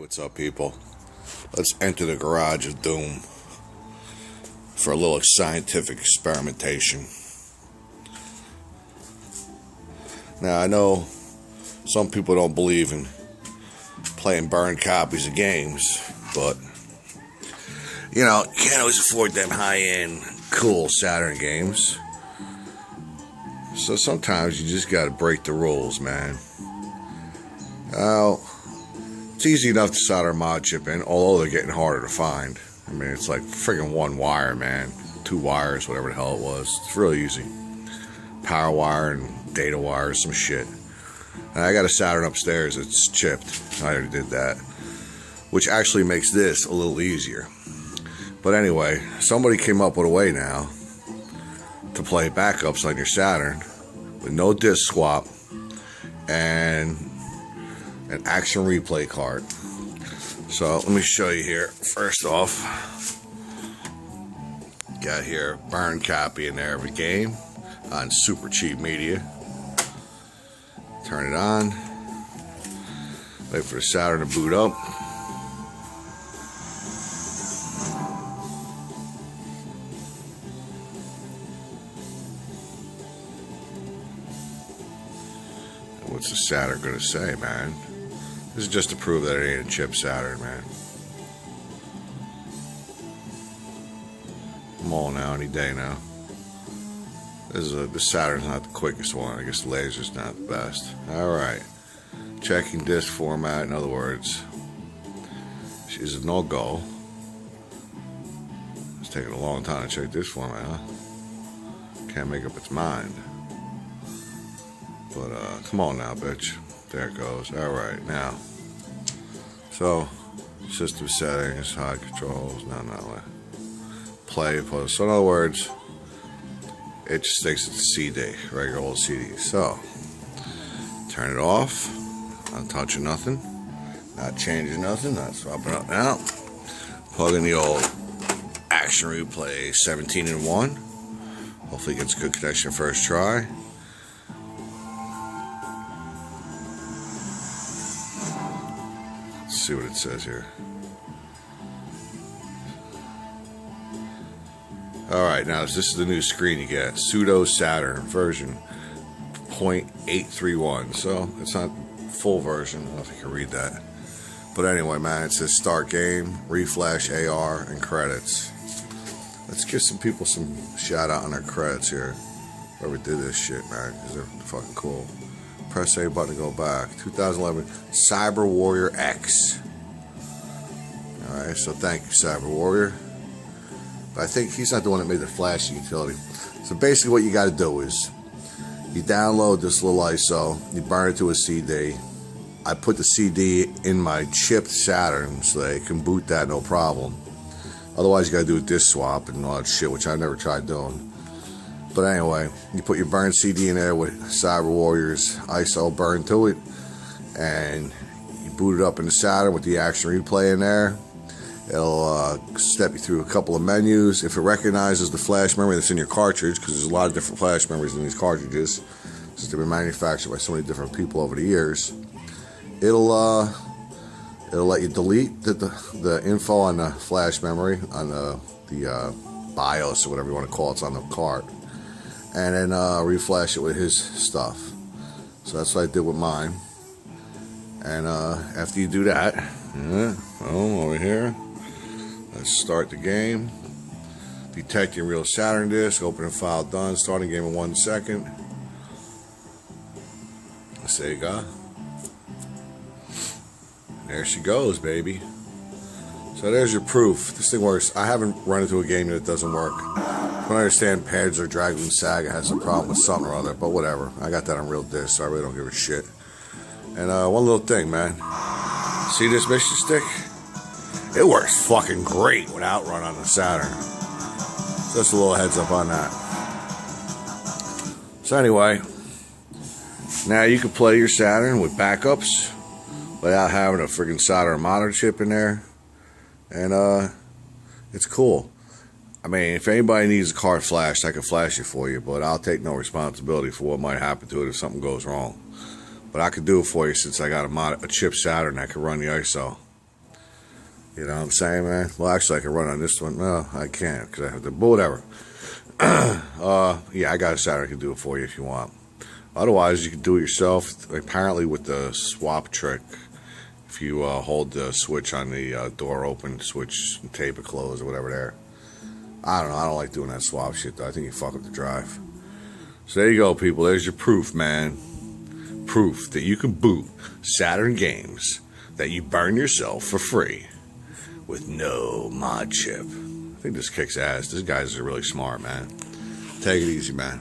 What's up, people? Let's enter the garage of doom for a little scientific experimentation. Now, I know some people don't believe in playing burned copies of games, but you can't always afford them high-end, cool Saturn games. So sometimes you just gotta break the rules, man. Now, it's easy enough to solder a mod chip in, although they're getting harder to find. I mean, it's like friggin' one wire, man. 2 wires, whatever the hell it was. It's really easy. Power wire and data wire, some shit. And I got a Saturn upstairs that's chipped. I already did that. Which actually makes this a little easier. But anyway, somebody came up with a way now to play backups on your Saturn with no disc swap and an action replay card. So let me show you here. First off, got here a burn copy in there of a game on super cheap media. Turn it on. Wait for the Saturn to boot up. What's the Saturn gonna say, man? This is just to prove that it ain't a chip Saturn, man. Come on now, any day now. The Saturn's not the quickest one. I guess the laser's not the best. Alright. Checking disk format, in other words. She's a no-go. It's taking a long time to check this format, huh? Can't make up its mind. But, come on now, bitch. There it goes. Alright, now. So, system settings, hide controls, no. Play, pause. So, in other words, it just takes it to CD, regular old CD. So, turn it off. Not touching nothing. Not changing nothing. Not swapping up now. Plug in the old Action Replay 17-in-1. Hopefully it gets a good connection first try. See what it says here. Alright, now this is the new screen you get. Pseudo Saturn version 0.831. So it's not full version. I don't know if you can read that. But anyway, man, it says start game, refresh, AR, and credits. Let's give some people some shout out on their credits here. Whoever did this shit, man, because they're fucking cool. Press A button to go back. 2011 Cyber Warrior X. Alright, so thank you, Cyber Warrior. But I think he's not the one that made the flash utility. So basically what you got to do is you download this little ISO, you burn it to a CD. I put the CD in my chipped Saturn so that it can boot that no problem. Otherwise you got to do a disc swap and all that shit, which I never tried doing. But anyway, you put your burned CD in there with Cyber Warrior's ISO burned to it, and you boot it up in the Saturn with the Action Replay in there. It'll step you through a couple of menus. If it recognizes the flash memory that's in your cartridge, because there's a lot of different flash memories in these cartridges, since they've been manufactured by so many different people over the years, it'll let you delete the info on the flash memory on the BIOS or whatever you want to call it. It's on the card. And then reflash it with his stuff. So that's what I did with mine. And after you do that, over here, let's start the game. Detecting real Saturn disk, opening file done, starting game in 1 second. There you go. There she goes, baby. So there's your proof. This thing works. I haven't run into a game that doesn't work. I don't understand Pads or Dragon Saga has a problem with something or other, but whatever. I got that on real disc, so I really don't give a shit. And one little thing, man. See this mission stick? It works fucking great with Outrun on the Saturn. Just a little heads up on that. So anyway, now you can play your Saturn with backups without having a friggin' solder monitor chip in there. And it's cool. I mean, if anybody needs a card flashed, I can flash it for you, but I'll take no responsibility for what might happen to it if something goes wrong. But I could do it for you since I got a chip Saturn that can run the ISO. You know what I'm saying, man? Well, actually, I can run on this one. No, I can't because I have to. But whatever. Yeah, I got a Saturn. I can do it for you if you want. Otherwise, you can do it yourself. Apparently, with the swap trick, if you hold the switch on the door open, switch and tape it closed or whatever there. I don't know. I don't like doing that swap shit, though. I think you fuck up the drive. So there you go, people. There's your proof, man. Proof that you can boot Saturn games that you burn yourself for free with no mod chip. I think this kicks ass. This guy's really smart, man. Take it easy, man.